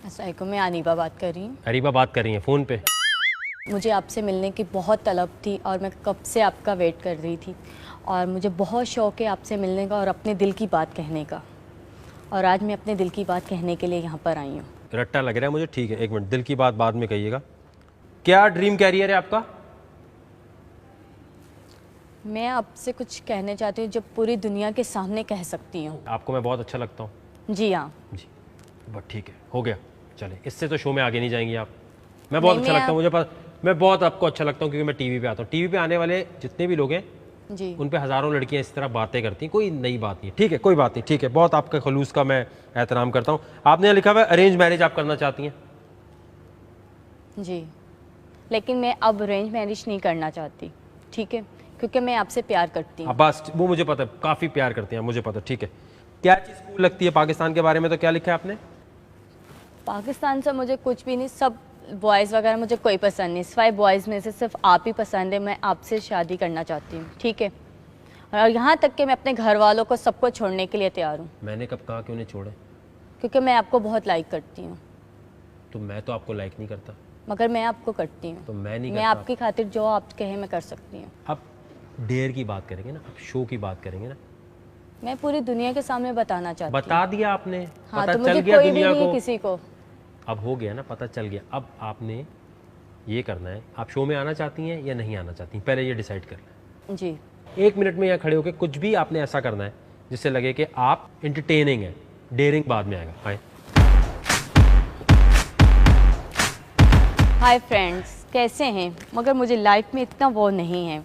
अस्सलामुअलैकुम, मैं अनीबा बात कर रही हूँ। अरीबा बात कर रही हैं फ़ोन पे? मुझे आपसे मिलने की बहुत तलब थी और मैं कब से आपका वेट कर रही थी और मुझे बहुत शौक़ है आपसे मिलने का और अपने दिल की बात कहने का। और आज मैं अपने दिल की बात कहने के लिए यहाँ पर आई हूँ। रट्टा लग रहा है मुझे। ठीक है, एक मिनट, दिल की बात बाद में कहिएगा। क्या ड्रीम कैरियर है आपका? मैं आपसे कुछ कहने चाहती हूँ जो पूरी दुनिया के सामने कह सकती हूँ। आपको मैं बहुत अच्छा लगता हूँ? जी हाँ। जी, बस ठीक है, हो गया। चले, इससे तो शो में आगे नहीं जाएंगी आप। मैं बहुत अच्छा लगता हूँ, मुझे पता, मैं बहुत आपको अच्छा लगता हूँ क्योंकि मैं टीवी पे आता हूँ। टीवी पे आने वाले जितने भी लोग हैं जी, उन पे हज़ारों लड़कियाँ इस तरह बातें करती हैं, कोई नई बात नहीं है। ठीक है, कोई बात नहीं, ठीक है, बहुत आपका खलूस का मैं एहतराम करता हूँ। आपने यहाँ लिखा हुआ है अरेंज मैरिज आप करना चाहती हैं? जी, लेकिन मैं अब अरेंज मैरिज नहीं करना चाहती, ठीक है, क्योंकि मैं आपसे प्यार करती हूँ। बस वो मुझे पता है, काफ़ी प्यार करते हैं, मुझे पता। ठीक है, क्या चीज़ कूल लगती है पाकिस्तान के बारे में? तो क्या लिखा है आपने? पाकिस्तान से मुझे कुछ भी नहीं, सब बॉयज़ वगैरह मुझे कोई पसंद नहीं, सिवाय बॉयज़ में से सिर्फ आप ही पसंद है। मैं आपसे शादी करना चाहती हूँ, ठीक है, और यहाँ तक कि मैं अपने घर वालों को सबको छोड़ने के लिए तैयार हूँ। मैंने कब कहा कि उन्हें छोड़े? क्योंकि मैं आपको बहुत लाइक करती हूँ। तो मैं तो आपको लाइक नहीं करता। मगर मैं आपको करती हूँ। तो मैं नहीं मैं करता। आपकी खातिर जो आप कहे मैं कर सकती हूँ। अब डेयर की बात करेंगे ना, अब शो की बात करेंगे ना। मैं पूरी दुनिया के सामने बताना चाहती हूँ। बता दिया आपने, हाँ, पता तो चल मुझे गया कोई भी दुनिया नहीं है को। किसी को। अब हो गया ना, पता चल गया। अब आपने ये करना है, आप शो में आना चाहती हैं या नहीं आना चाहती, पहले ये डिसाइड कर लें। जी, 1 मिनट में यहाँ खड़े होकर कुछ भी आपने ऐसा करना है जिससे लगे कि आप इंटरटेनिंग है। डेयरिंग बाद में आएगा। आए। हाय फ्रेंड्स, कैसे हैं? मगर मुझे लाइफ में इतना वो नहीं है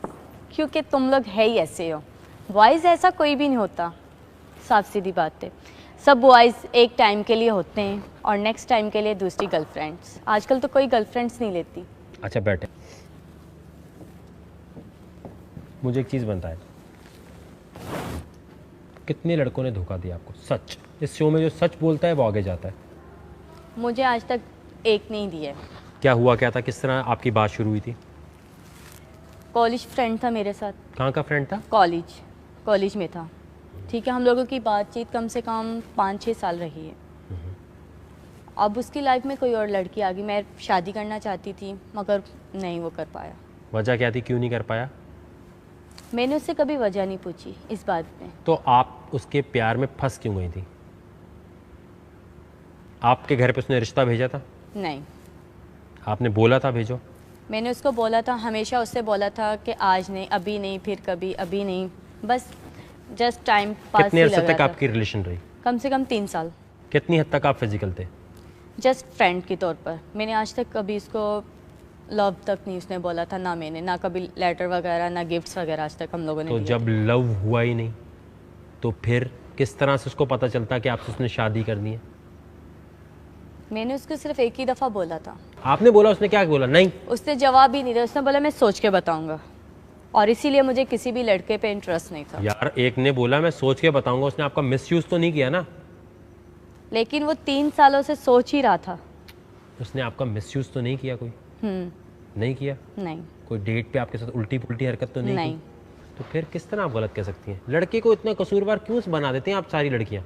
क्योंकि तुम लोग है ही ऐसे हो। बॉयज़ ऐसा कोई भी नहीं होता, साफ सीधी बात है। सब बॉयज़ एक टाइम के लिए होते हैं और नेक्स्ट टाइम के लिए दूसरी गर्लफ्रेंड्स। आजकल तो कोई गर्लफ्रेंड्स नहीं लेती। अच्छा बैठे, मुझे एक चीज़ बनता है, कितने लड़कों ने धोखा दिया आपको? सच, इस शो में जो सच बोलता है वो आगे जाता है। मुझे आज तक एक नहीं दिया। क्या हुआ, क्या था, किस तरह आपकी बात शुरू हुई थी? कॉलेज फ्रेंड था मेरे साथ। कहाँ का फ्रेंड था? कॉलेज में था, ठीक है। हम लोगों की बातचीत कम से कम 5-6 साल रही है। अब उसकी लाइफ में कोई और लड़की आ गई। मैं शादी करना चाहती थी मगर नहीं वो कर पाया। वजह क्या थी, क्यों नहीं कर पाया? मैंने उससे कभी वजह नहीं पूछी इस बात में। तो आप उसके प्यार में फंस क्यों गई थी? आपके घर पे उसने रिश्ता भेजा था? नहीं, आपने बोला था भेजो? मैंने उसको बोला था, हमेशा उससे बोला था कि आज नहीं, अभी नहीं, फिर कभी, अभी नहीं, बस जस्ट टाइम पास। कितने अरसे तक आपकी रिलेशन रही? कम से कम 3 साल। कितनी हद तक आप फिजिकल थे? जस्ट फ्रेंड के तौर पर। मैंने आज तक कभी इसको लव तक नहीं उसने बोला था, ना मैंने, ना कभी लेटर वगैरह, ना गिफ्ट्स वगैरह आज तक हम लोगों ने तो दिए जब थे। लव हुआ ही नहीं तो फिर किस तरह से उसको पता चलता कि आपसे उसने शादी करनी है? मैंने उसको सिर्फ एक ही दफ़ा बोला था। आपने बोला, उसने क्या बोला? नहीं, उसने जवाब ही नहीं दिया। उसने बोला मैं सोच के बताऊंगा, और इसीलिए मुझे किसी भी लड़के पे इंटरेस्ट नहीं था। यार एक ने बोला मैं सोच के बताऊंगा, उसने आपका मिसयूज तो नहीं किया ना? लेकिन वो 3 सालों से सोच ही रहा था। उसने आपका मिसयूज तो नहीं किया? कोई नहीं किया? नहीं। कोई डेट पे आपके साथ उल्टी पुल्टी हरकत तो नहीं नहीं। की? तो फिर किस तरह आप गलत कह सकती हैं? लड़के को इतना कसूरवार क्यों बना देते हैं आप सारी लड़कियां?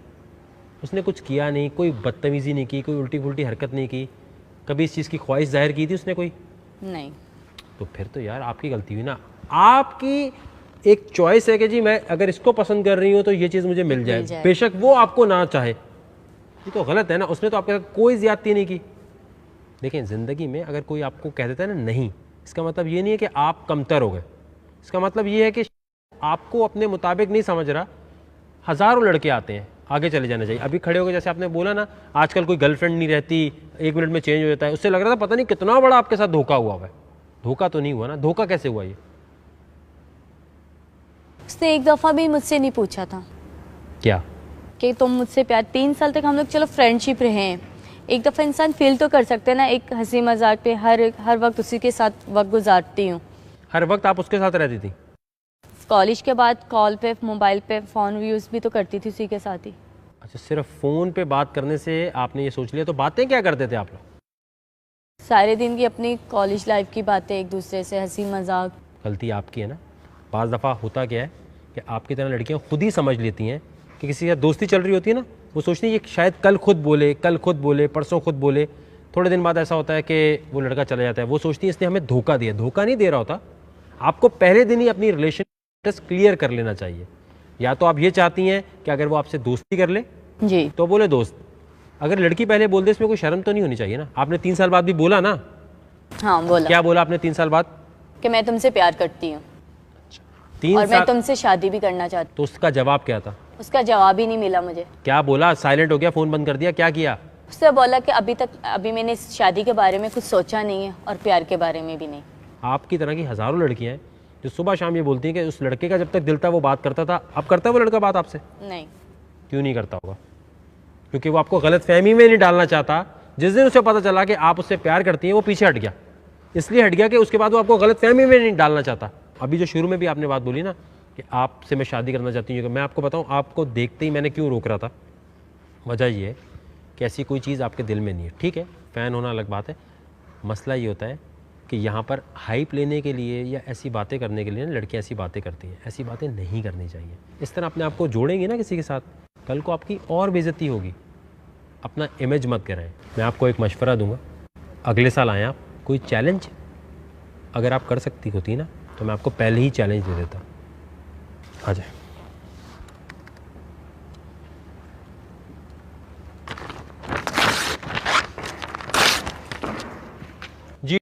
उसने कुछ किया नहीं, कोई बदतमीज़ी नहीं की, कोई उल्टी पुल्टी हरकत नहीं की, कभी इस चीज़ की ख्वाहिश जाहिर की थी उसने कोई? नहीं। तो फिर तो यार आपकी गलती हुई ना। आपकी एक चॉइस है कि जी मैं अगर इसको पसंद कर रही हूँ तो ये चीज़ मुझे मिल जाए, बेशक वो आपको ना चाहे। ये तो गलत है ना। उसने तो आपके साथ कोई ज़्यादती नहीं की। देखें, ज़िंदगी में अगर कोई आपको कह देता है ना नहीं, इसका मतलब ये नहीं है कि आप कमतर हो गए। इसका मतलब ये है कि आपको अपने मुताबिक नहीं समझ रहा। हज़ारों लड़के आते हैं, आगे चले जाना चाहिए। अभी खड़े हो गए, जैसे आपने बोला ना, आजकल कोई गर्लफ्रेंड नहीं रहती, 1 मिनट में चेंज हो जाता है। उससे लग रहा था पता नहीं कितना बड़ा आपके साथ धोखा हुआ है। धोखा तो नहीं हुआ ना? धोखा कैसे हुआ ये? उसने एक दफ़ा भी मुझसे नहीं पूछा था क्या कि तुम मुझसे प्यार। 3 साल तक हम लोग चलो फ्रेंडशिप रहे हैं, एक दफ़ा इंसान फील तो कर सकते हैं ना। एक हंसी मजाक पे हर वक्त उसी के साथ वक्त गुजारती हूँ। हर वक्त आप उसके साथ रहती थी? कॉलेज के बाद कॉल पे, मोबाइल पे फ़ोन यूज़ भी तो करती थी उसी के साथ ही। अच्छा, सिर्फ फ़ोन पे बात करने से आपने ये सोच लिया? तो बातें क्या करते थे आप लोग? सारे दिन की अपनी कॉलेज लाइफ की बातें, एक दूसरे से हंसी मजाक। गलती आपकी है ना। बाज़ दफ़ा होता क्या है कि आपकी तरह लड़कियां खुद ही समझ लेती हैं कि किसी के साथ दोस्ती चल रही होती है ना, वो सोचती है कि शायद कल खुद बोले, परसों खुद बोले, थोड़े दिन बाद ऐसा होता है कि वो लड़का चला जाता है। वो सोचती है इसने हमें धोखा दिया। धोखा नहीं दे रहा होता, आपको पहले दिन ही अपनी रिलेशन स्टेटस क्लियर कर लेना चाहिए। या तो आप ये चाहती हैं कि अगर वो आपसे दोस्ती कर ले जी तो बोले दोस्त, अगर लड़की पहले बोल दे इसमें कोई शर्म तो नहीं होनी चाहिए ना। आपने 3 साल बाद भी बोला ना। हाँ बोला। क्या बोला आपने 3 साल बाद? कि मैं तुमसे प्यार करती हूँ 3 और साल मैं तुमसे शादी भी करना चाहती तो उसका जवाब क्या था? हूँ। उसका जवाब ही नहीं मिला मुझे। क्या बोला? साइलेंट हो गया, फोन बंद कर दिया, क्या किया? उससे बोला कि अभी मैंने शादी के बारे में कुछ सोचा नहीं है और प्यार के बारे में भी नहीं। आपकी तरह की हज़ारों लड़कियां हैं जो सुबह शाम ये बोलती हैं कि उस लड़के का जब तक दिल था वो बात करता था। अब करता है वो लड़का बात आपसे? नहीं। क्यों नहीं करता होगा? क्योंकि वो आपको गलत फहमी में नहीं डालना चाहता। जिस दिन उसे पता चला कि आप उससे प्यार करती हैं वो पीछे हट गया। इसलिए हट गया कि उसके बाद वो आपको गलत फहमी में नहीं डालना चाहता। अभी जो शुरू में भी आपने बात बोली ना कि आपसे मैं शादी करना चाहती हूँ, मैं आपको बताऊँ आपको देखते ही मैंने क्यों रोक रहा था। वजह ये है कि ऐसी कोई चीज़ आपके दिल में नहीं है। ठीक है, फ़ैन होना अलग बात है। मसला ये होता है कि यहाँ पर हाइप लेने के लिए या ऐसी बातें करने के लिए ना लड़कियाँ ऐसी बातें करती हैं। ऐसी बातें नहीं करनी चाहिए। इस तरह अपने आप को जोड़ेंगे ना किसी के साथ, कल को आपकी और बेइज्जती होगी। अपना इमेज मत कराएं। मैं आपको एक मशवरा दूंगा, अगले साल आएँ आप, कोई चैलेंज अगर आप कर सकती होती ना तो मैं आपको पहले ही चैलेंज दे देता। आ जाए।